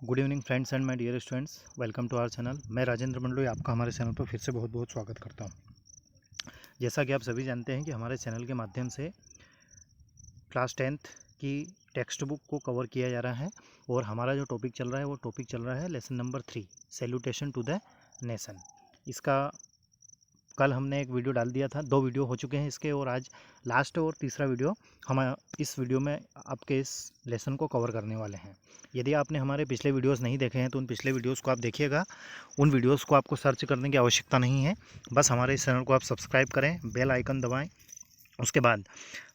Good evening friends and my dear students, welcome to our channel. मैं राजेंद्र मंडलोई आपका हमारे channel पर फिर से बहुत बहुत स्वागत करता हूं। जैसा कि आप सभी जानते हैं कि हमारे चैनल के माध्यम से क्लास 10th की टेक्स्ट बुक को कवर किया जा रहा है और हमारा जो टॉपिक चल रहा है वो टॉपिक चल रहा है lesson number 3, salutation to the nation. इसका कल हमने एक वीडियो डाल दिया था, 2 वीडियो हो चुके हैं इसके, और आज लास्ट और तीसरा वीडियो हम इस वीडियो में आपके इस लेसन को कवर करने वाले हैं। यदि आपने हमारे पिछले वीडियोस नहीं देखे हैं तो उन पिछले वीडियोस को आप देखिएगा। उन वीडियोस को आपको सर्च करने की आवश्यकता नहीं है, बस हमारे इस चैनल को आप सब्सक्राइब करें, बेल आइकन दबाएं। उसके बाद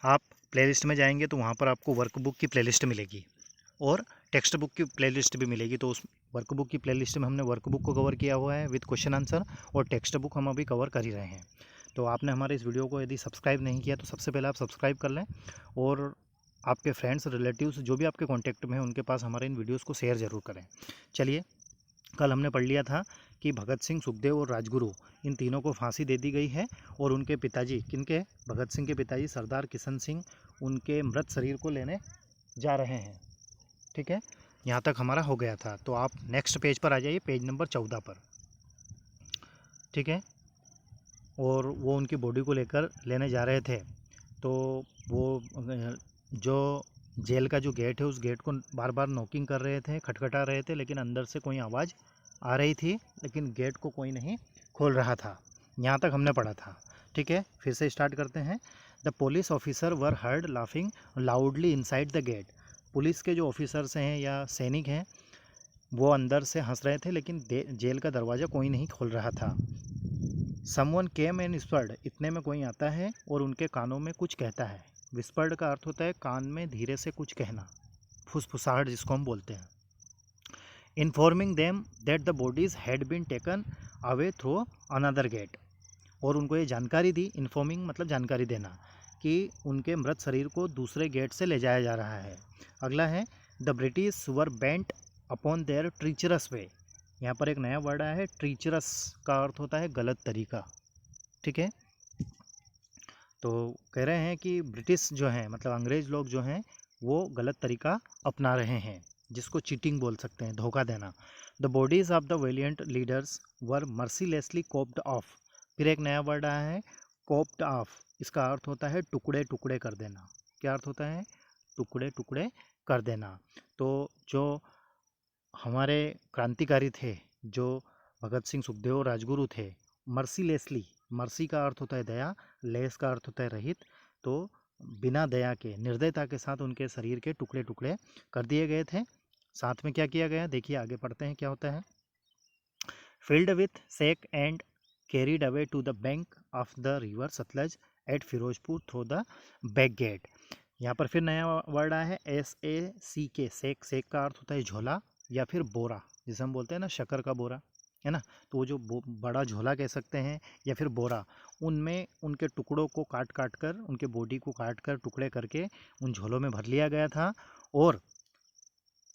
आप प्लेलिस्ट में जाएंगे तो वहाँ पर आपको वर्कबुक की प्लेलिस्ट मिलेगी और टेक्स्ट बुक की प्लेलिस्ट भी मिलेगी। तो उस वर्कबुक की प्लेलिस्ट में हमने वर्कबुक को कवर किया हुआ है विद क्वेश्चन आंसर, और टेक्स्ट बुक हम अभी कवर कर ही रहे हैं। तो आपने हमारे इस वीडियो को यदि सब्सक्राइब नहीं किया तो सबसे पहले आप सब्सक्राइब कर लें और आपके फ्रेंड्स, रिलेटिव्स, जो भी आपके कॉन्टैक्ट में हैं उनके पास हमारे इन वीडियोज़ को शेयर ज़रूर करें। चलिए, कल हमने पढ़ लिया था कि भगत सिंह, सुखदेव और राजगुरु, इन तीनों को फांसी दे दी गई है और उनके पिताजी, किनके, भगत सिंह के पिताजी सरदार किशन सिंह, उनके मृत शरीर को लेने जा रहे हैं। ठीक है, यहाँ तक हमारा हो गया था। तो आप नेक्स्ट पेज पर आ जाइए, पेज नंबर 14 पर। ठीक है, और वो उनकी बॉडी को लेकर लेने जा रहे थे। तो वो जो जेल का जो गेट है उस गेट को बार बार नॉकिंग कर रहे थे, खटखटा रहे थे, लेकिन अंदर से कोई आवाज़ आ रही थी, लेकिन गेट को कोई नहीं खोल रहा था। यहाँ तक हमने पढ़ा था। ठीक है, फिर से स्टार्ट करते हैं। The police officer were heard laughing loudly inside the gate. Police के जो ऑफिसर्स हैं या सैनिक हैं वो अंदर से हंस रहे थे, लेकिन जेल का दरवाज़ा कोई नहीं खोल रहा था। समवन केम एंड विस्पर्ड, इतने में कोई आता है और उनके कानों में कुछ कहता है। विस्पर्ड का अर्थ होता है कान में धीरे से कुछ कहना, फुसफुसाहट जिसको हम बोलते हैं। Informing them that the bodies had been taken away through another gate, और उनको ये जानकारी दी। इन्फॉर्मिंग मतलब जानकारी देना, कि उनके मृत शरीर को दूसरे गेट से ले जाया जा रहा है। अगला है the British were bent upon their treacherous way. यहाँ पर एक नया वर्ड आया है, ट्रीचरस का अर्थ होता है गलत तरीका। ठीक है, तो कह रहे हैं कि ब्रिटिश जो हैं, मतलब अंग्रेज़ लोग जो हैं, वो गलत तरीका अपना रहे हैं, जिसको चीटिंग बोल सकते हैं, धोखा देना। The bodies of the valiant leaders were mercilessly coped of. फिर एक नया वर्ड आया है, कोप्ड ऑफ। इसका अर्थ होता है टुकड़े टुकड़े कर देना। क्या अर्थ होता है? टुकड़े टुकड़े कर देना। तो जो हमारे क्रांतिकारी थे, जो भगत सिंह, सुखदेव और राजगुरु थे, मर्सीलेसली, मर्सी का अर्थ होता है दया, लेस का अर्थ होता है रहित, तो बिना दया के, निर्दयता के साथ उनके शरीर के टुकड़े टुकड़े कर दिए गए थे। साथ में क्या किया गया, देखिए आगे पढ़ते हैं क्या होता है। Filled with sack and carried away to the bank of the river Sutlej at Firozpur through the back gate. यहाँ पर फिर नया वर्ड आया है, SACK, सेक। सेक का अर्थ होता है झोला या फिर बोरा, जिसे हम बोलते हैं ना शक्कर का बोरा, है ना। तो वो जो बड़ा झोला कह सकते हैं या फिर बोरा, उनमें उनके टुकड़ों को काट काट कर, उनके बॉडी को काट कर टुकड़े करके उन झोलों में भर लिया गया था। और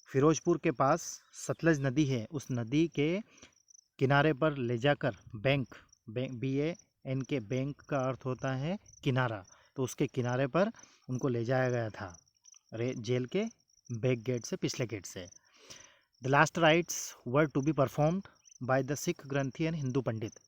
फिरोजपुर के पास सतलज नदी है, उस नदी के किनारे पर ले जाकर, बैंक, BANK, बैंक का अर्थ होता है किनारा, तो उसके किनारे पर उनको ले जाया गया था जेल के बैक गेट से, पिछले गेट से। The last rites were to be performed by the Sikh granthi and Hindu pandit.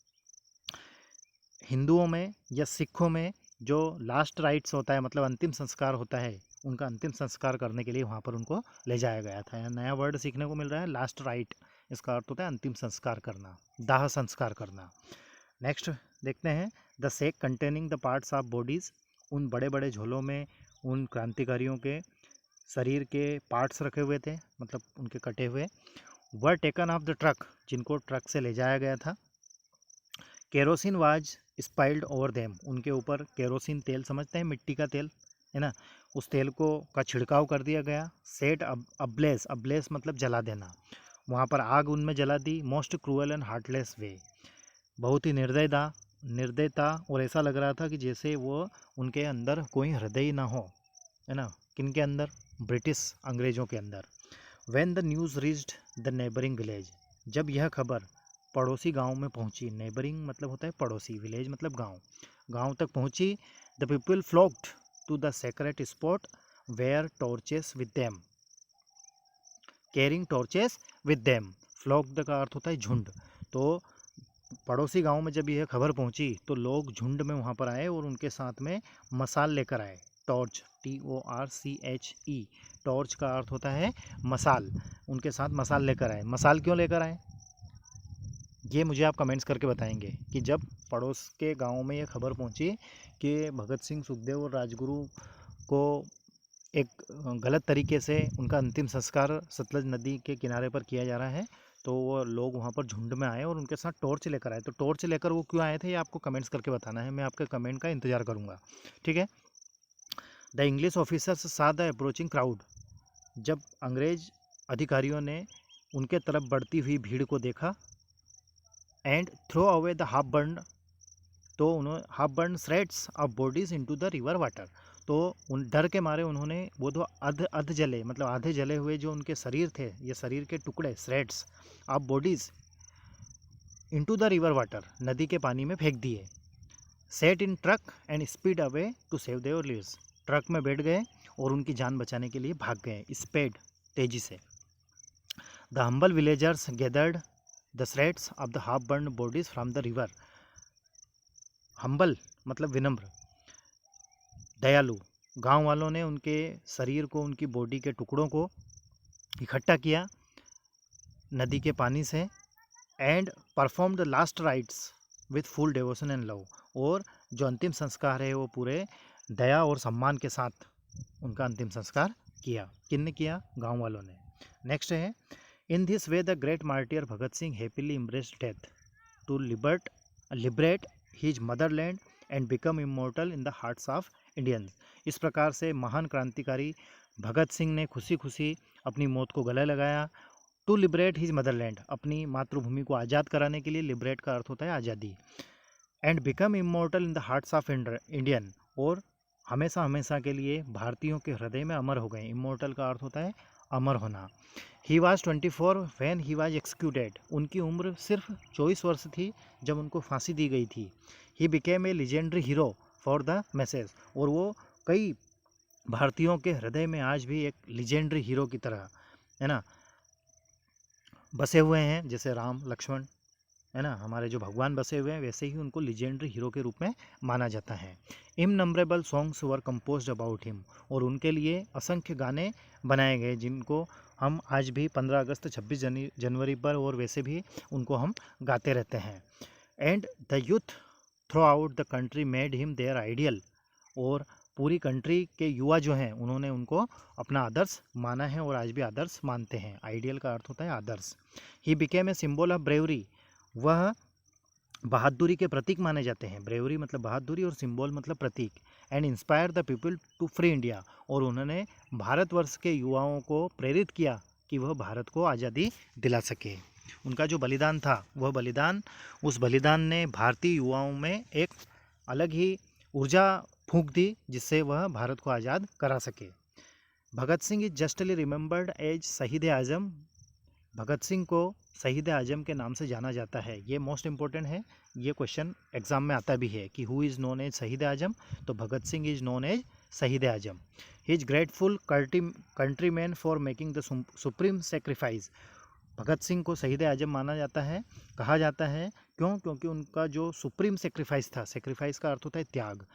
हिंदुओं में या सिखों में जो लास्ट राइट्स होता है, मतलब अंतिम संस्कार होता है, उनका अंतिम संस्कार करने के लिए वहाँ पर उनको ले जाया गया था। यहाँ नया वर्ड सीखने को मिल रहा है, लास्ट राइट। इसका अर्थ होता है अंतिम संस्कार करना, दाह संस्कार करना। नेक्स्ट देखते हैं, the sake containing the parts of bodies. उन बड़े बड़े झोलों में उन क्रांतिकारियों के शरीर के पार्ट्स रखे हुए थे, मतलब उनके कटे हुए। Were taken of the truck, जिनको ट्रक से ले जाया गया था। Kerosene was spoiled over them, उनके ऊपर केरोसिन तेल, समझते हैं मिट्टी का तेल, है ना, उस तेल को का छिड़काव कर दिया गया। सेट अब्लेस, अब्लेस मतलब जला देना, वहाँ पर आग उनमें जला दी। मोस्ट क्रूअल एंड हार्टलेस वे, बहुत ही निर्दयता, और ऐसा लग रहा था कि जैसे वो उनके अंदर कोई हृदय ना हो, है ना। किन के अंदर? ब्रिटिश, अंग्रेज़ों के अंदर। When the news reached the neighbouring village, जब यह खबर पड़ोसी गांव में पहुंची। नेबरिंग मतलब होता है पड़ोसी, विलेज मतलब गांव, गांव तक पहुंची। The people flocked to the sacred spot where torches with them. Carrying torches with them. Flocked का अर्थ होता है झुंड। तो पड़ोसी गांव में जब यह खबर पहुंची तो लोग झुंड में वहां पर आए और उनके साथ में मसाल लेकर आए। टॉर्च, TORCHE, टॉर्च का अर्थ होता है मसाल। उनके साथ मसाल लेकर आए। मसाल क्यों लेकर आए, ये मुझे आप कमेंट्स करके बताएंगे कि जब पड़ोस के गांव में ये खबर पहुंची कि भगत सिंह, सुखदेव और राजगुरु को एक गलत तरीके से उनका अंतिम संस्कार सतलज नदी के किनारे पर किया जा रहा है, तो वो लोग वहाँ पर झुंड में आए और उनके साथ टॉर्च लेकर आए। तो टॉर्च लेकर वो क्यों आए थे, ये आपको कमेंट्स करके बताना है। मैं आपके कमेंट का इंतजार करूँगा, ठीक है। द इंग्लिश ऑफिसर्स सा द अप्रोचिंग क्राउड। जब अंग्रेज अधिकारियों ने उनके तरफ बढ़ती हुई भीड़ को देखा, and throw away the half burn, तो उन्होंने half burn shreds of bodies into the river water. तो उन डर के मारे उन्होंने वो दो अध जले, मतलब आधे जले हुए जो उनके शरीर थे, ये शरीर के टुकड़े, shreds of bodies into the river water, नदी के पानी में फेंक दिए। Set in truck and speed away to save their lives. Truck में बैठ गए और उनकी जान बचाने के लिए भाग गए, स्पीड, तेजी से। The humble villagers gathered the shreds of the half burn bodies from the river. Humble मतलब विनम्र, दयालु। गांव वालों ने उनके शरीर को, उनकी बॉडी के टुकड़ों को इकट्ठा किया नदी के पानी से, and perform the last rights with full devotion and love. और जो अंतिम संस्कार है वो पूरे दया और सम्मान के साथ उनका अंतिम संस्कार किया। किसने किया, गांव वालों ने। नेक्स्ट है, in this way the great martyr Bhagat Singh happily embraced death to liberate his motherland and become immortal in the hearts of Indians. इस प्रकार से महान क्रांतिकारी भगत सिंह ने खुशी खुशी अपनी मौत को गले लगाया। टू लिबरेट हिज मदरलैंड, अपनी मातृभूमि को आज़ाद कराने के लिए। लिबरेट का अर्थ होता है आज़ादी। And become immortal in the hearts of Indian, और हमेशा हमेशा के लिए भारतीयों के हृदय में अमर हो गए। इमोर्टल का अर्थ होता है अमर होना। He was 24 when he was executed. उनकी उम्र सिर्फ 24 वर्ष थी जब उनको फांसी दी गई थी। ही became A legendary hero for the message, और वो कई भारतीयों के हृदय में आज भी एक लीजेंडरी हीरो की तरह, है ना, बसे हुए हैं। जैसे राम लक्ष्मण, है ना, हमारे जो भगवान बसे हुए हैं, वैसे ही उनको लीजेंडरी हीरो के रूप में माना जाता है। Innumerable songs were composed about him, और उनके लिए असंख्य गाने बनाए गए जिनको हम आज भी 15 अगस्त 26 जनवरी पर और वैसे भी उनको हम गाते रहते हैं। And the youth throughout the country made him their ideal, और पूरी कंट्री के युवा जो हैं उन्होंने उनको अपना आदर्श माना है और आज भी आदर्श मानते हैं। आइडियल का अर्थ होता है आदर्श। He became a symbol of bravery, वह बहादुरी के प्रतीक माने जाते हैं। ब्रेवरी मतलब बहादुरी और सिंबल मतलब प्रतीक। And inspire the people to free India, और उन्होंने भारतवर्ष के युवाओं को प्रेरित किया कि वह भारत को आज़ादी दिला सके। उनका जो बलिदान था, वह बलिदान, उस बलिदान ने भारतीय युवाओं में एक अलग ही ऊर्जा फूंक दी जिससे वह भारत को आज़ाद करा सके। Bhagat Singh is justly remembered as Shaheed Azam. भगत सिंह को शहीद आजम के नाम से जाना जाता है। ये मोस्ट इंपॉर्टेंट है, ये क्वेश्चन एग्जाम में आता भी है कि who is known as Shaheed Azam, तो Bhagat Singh is known as Shaheed Azam. He is grateful countryman for making the supreme sacrifice. Bhagat Singh को शहीद आजम माना जाता है, कहा जाता है, क्यों? क्योंकि उनका जो सुप्रीम सेक्रीफाइस था, सेक्रीफाइस का अर्थ होता है त्याग,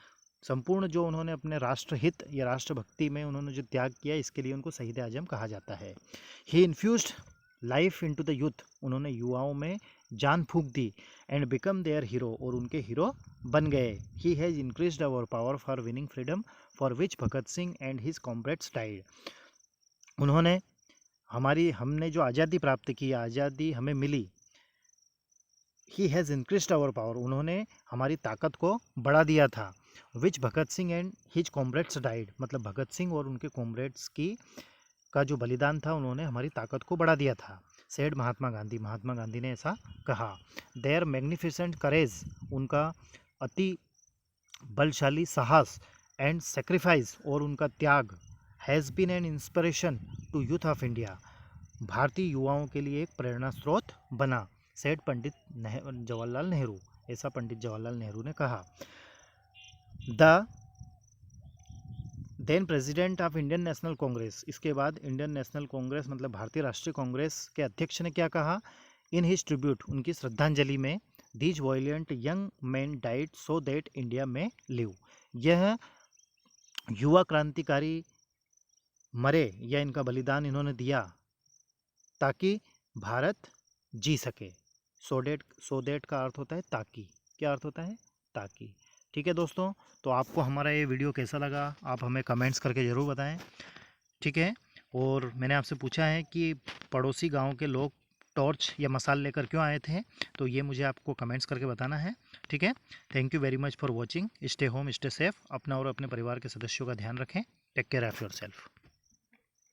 संपूर्ण जो उन्होंने अपने राष्ट्रहित या राष्ट्रभक्ति में उन्होंने जो त्याग किया, इसके लिए उनको शहीद आजम कहा जाता है। He infused life into the youth, उन्होंने युवाओं में जान फूंक दी। एंड बिकम देयर हीरो, और उनके हीरो बन गए। He has increased our power for winning freedom for which Bhagat Singh and his comrades died. उन्होंने हमने जो आज़ादी प्राप्त की, आज़ादी हमें मिली, he has increased our power, उन्होंने हमारी ताकत को बढ़ा दिया था। Which Bhagat Singh and his comrades died, मतलब भगत सिंह और उनके कॉम्रेड्स का जो बलिदान था, उन्होंने हमारी ताकत को बढ़ा दिया था। सेड महात्मा गांधी, महात्मा गांधी ने ऐसा कहा। देयर मैग्निफिसेंट करेज, उनका अति बलशाली साहस, एंड सेक्रीफाइस, और उनका त्याग, has been an inspiration to youth of India, भारतीय युवाओं के लिए एक प्रेरणा स्रोत बना। सेड पंडित जवाहरलाल नेहरू, ऐसा पंडित जवाहरलाल नेहरू ने कहा। Then president of Indian National Congress, इसके बाद इंडियन नेशनल कांग्रेस मतलब भारतीय राष्ट्रीय कांग्रेस के अध्यक्ष ने क्या कहा, इन हिज ट्रिब्यूट, उनकी श्रद्धांजलि में, these violent young man died so that India में लिव, यह युवा क्रांतिकारी मरे या इनका बलिदान इन्होंने दिया ताकि भारत जी सके। सो डेट का अर्थ होता है ताकि, क्या अर्थ होता है, ताकि। ठीक है दोस्तों, तो आपको हमारा ये वीडियो कैसा लगा आप हमें कमेंट्स करके ज़रूर बताएं। ठीक है, और मैंने आपसे पूछा है कि पड़ोसी गांव के लोग टॉर्च या मसाल लेकर क्यों आए थे, तो ये मुझे आपको कमेंट्स करके बताना है। ठीक है, thank you very much for watching. Stay home, stay safe, अपना और अपने परिवार के सदस्यों का ध्यान रखें। Take care of yourself.